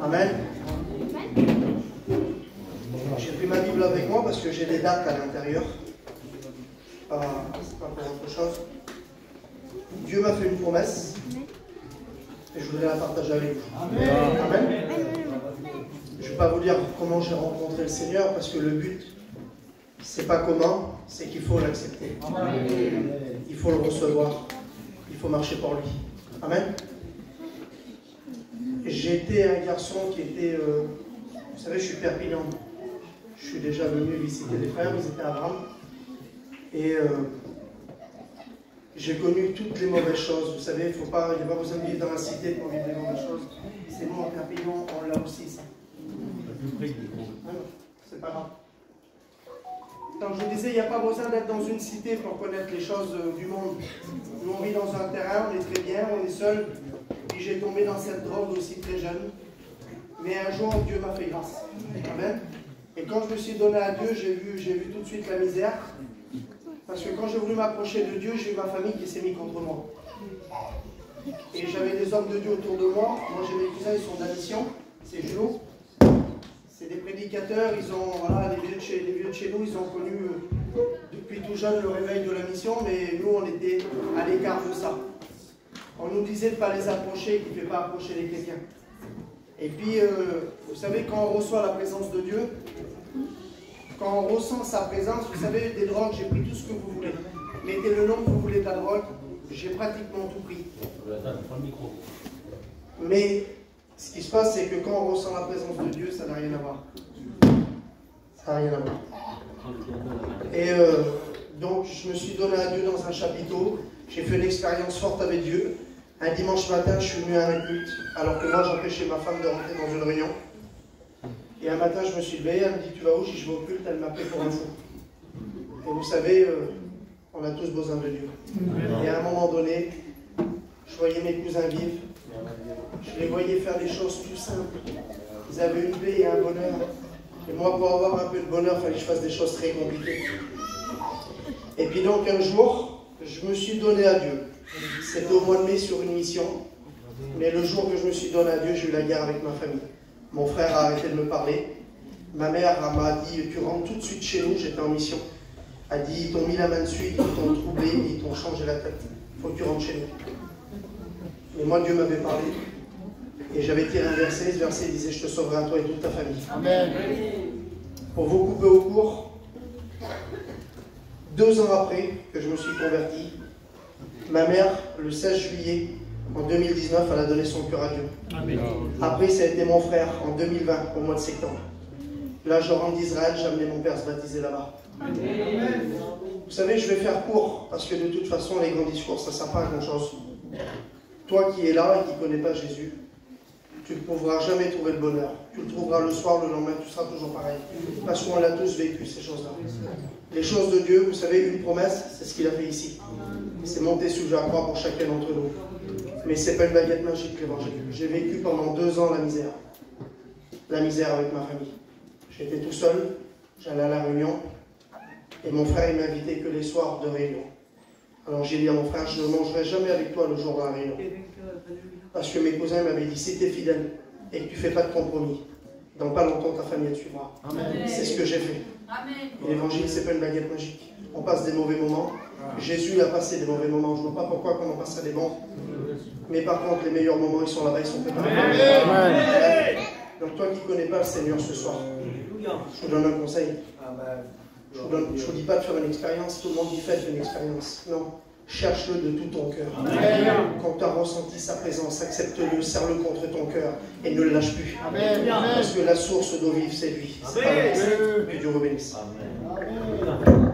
Amen. J'ai pris ma Bible avec moi parce que j'ai des dates à l'intérieur. Pas pour autre chose. Dieu m'a fait une promesse et je voudrais la partager avec vous. Amen. Je ne vais pas vous dire comment j'ai rencontré le Seigneur parce que le but, c'est pas comment, c'est qu'il faut l'accepter. Il faut le recevoir. Il faut marcher pour lui. Amen. J'ai été un garçon qui était... vous savez, je suis Perpignan. Je suis déjà venu visiter les frères, ils étaient à Bram. Et j'ai connu toutes les mauvaises choses. Vous savez, il n'y a pas besoin de vivre dans la cité pour vivre les mauvaises choses. C'est nous, en Perpignan, on l'a aussi, ça. C'est pas grave. Donc je vous disais, il n'y a pas besoin d'être dans une cité pour connaître les choses du monde. Nous, on vit dans un terrain, on est très bien, on est seul. Puis j'ai tombé dans cette drogue aussi très jeune. Mais un jour, Dieu m'a fait grâce. Amen. Et quand je me suis donné à Dieu, j'ai vu tout de suite la misère. Parce que quand j'ai voulu m'approcher de Dieu, j'ai eu ma famille qui s'est mise contre moi. Et j'avais des hommes de Dieu autour de moi. Moi, j'ai mes cousins, ils sont de la mission. C'est Julo. C'est des prédicateurs. Ils ont, voilà, les vieux de chez nous, ils ont connu depuis tout jeune le réveil de la mission. Mais nous, on était à l'écart de ça. On nous disait de ne pas les approcher, qu'il ne fait pas approcher les chrétiens. Et puis, vous savez, quand on reçoit la présence de Dieu, quand on ressent sa présence, vous savez, des drogues, j'ai pris tout ce que vous voulez. Mettez le nom que vous voulez de la drogue, j'ai pratiquement tout pris. Mais ce qui se passe, c'est que quand on ressent la présence de Dieu, ça n'a rien à voir. Ça n'a rien à voir. Et donc, je me suis donné à Dieu dans un chapiteau. J'ai fait une expérience forte avec Dieu. Un dimanche matin, je suis venu à un culte, alors que moi, j'empêchais ma femme de rentrer dans une réunion. Et un matin, je me suis levé, elle me dit, tu vas où? Je dis, je vais au culte, elle m'a pris pour un fou. Et vous savez, on a tous besoin de Dieu. Et à un moment donné, je voyais mes cousins vivre, je les voyais faire des choses tout simples. Ils avaient une paix et un bonheur. Et moi, pour avoir un peu de bonheur, il fallait que je fasse des choses très compliquées. Et puis donc, un jour, je me suis donné à Dieu. C'était au mois de mai sur une mission. Mais le jour que je me suis donné à Dieu, j'ai eu la guerre avec ma famille. Mon frère a arrêté de me parler. Ma mère m'a dit, tu rentres tout de suite chez nous, j'étais en mission. Elle a dit, ils t'ont mis la main dessus, ils t'ont troublé, ils t'ont changé la tête. Il faut que tu rentres chez nous. Mais moi, Dieu m'avait parlé. Et j'avais tiré un verset, ce verset disait, je te sauverai à toi et toute ta famille. Amen. Pour vous couper au court, 2 ans après que je me suis converti, ma mère, le 16 juillet, en 2019, elle a donné son cœur à Dieu. Amen. Après, ça a été mon frère, en 2020, au mois de septembre. Là, je rentre d'Israël, j'ai amené mon père se baptiser là-bas. Vous savez, je vais faire court, parce que de toute façon, les grands discours, ça ne sert pas à grand-chose. Toi qui es là et qui ne connais pas Jésus, tu ne pourras jamais trouver le bonheur. Tu le trouveras le soir, le lendemain, tu seras toujours pareil. Parce qu'on l'a tous vécu, ces choses-là. Les choses de Dieu, vous savez, une promesse, c'est ce qu'il a fait ici. C'est monté sur la croix pour chacun d'entre nous. Mais ce n'est pas une baguette magique, l'évangile. J'ai vécu pendant 2 ans la misère. La misère avec ma famille. J'étais tout seul, j'allais à la réunion, et mon frère, il m'invitait que les soirs de réunion. Alors j'ai dit à mon frère, je ne mangerai jamais avec toi le jour de la réunion. Parce que mes cousins m'avaient dit, si tu es fidèle et que tu ne fais pas de compromis, dans pas longtemps ta famille te suivra. C'est ce que j'ai fait. L'évangile, ce n'est pas une baguette magique. On passe des mauvais moments. Jésus a passé des mauvais moments. Je ne vois pas pourquoi on passerait des bons. Mais par contre, les meilleurs moments, ils sont là-bas, ils sont préparés. Donc toi qui ne connais pas le Seigneur ce soir, je vous donne un conseil. Je ne vous dis pas de faire une expérience. Tout le monde dit faites une expérience. Non. Cherche-le de tout ton cœur. Quand tu as ressenti sa présence, accepte-le, serre-le contre ton cœur et ne le lâche plus. Parce que la source d'eau vive, c'est lui. C'est pas que Dieu vous bénisse. Amen.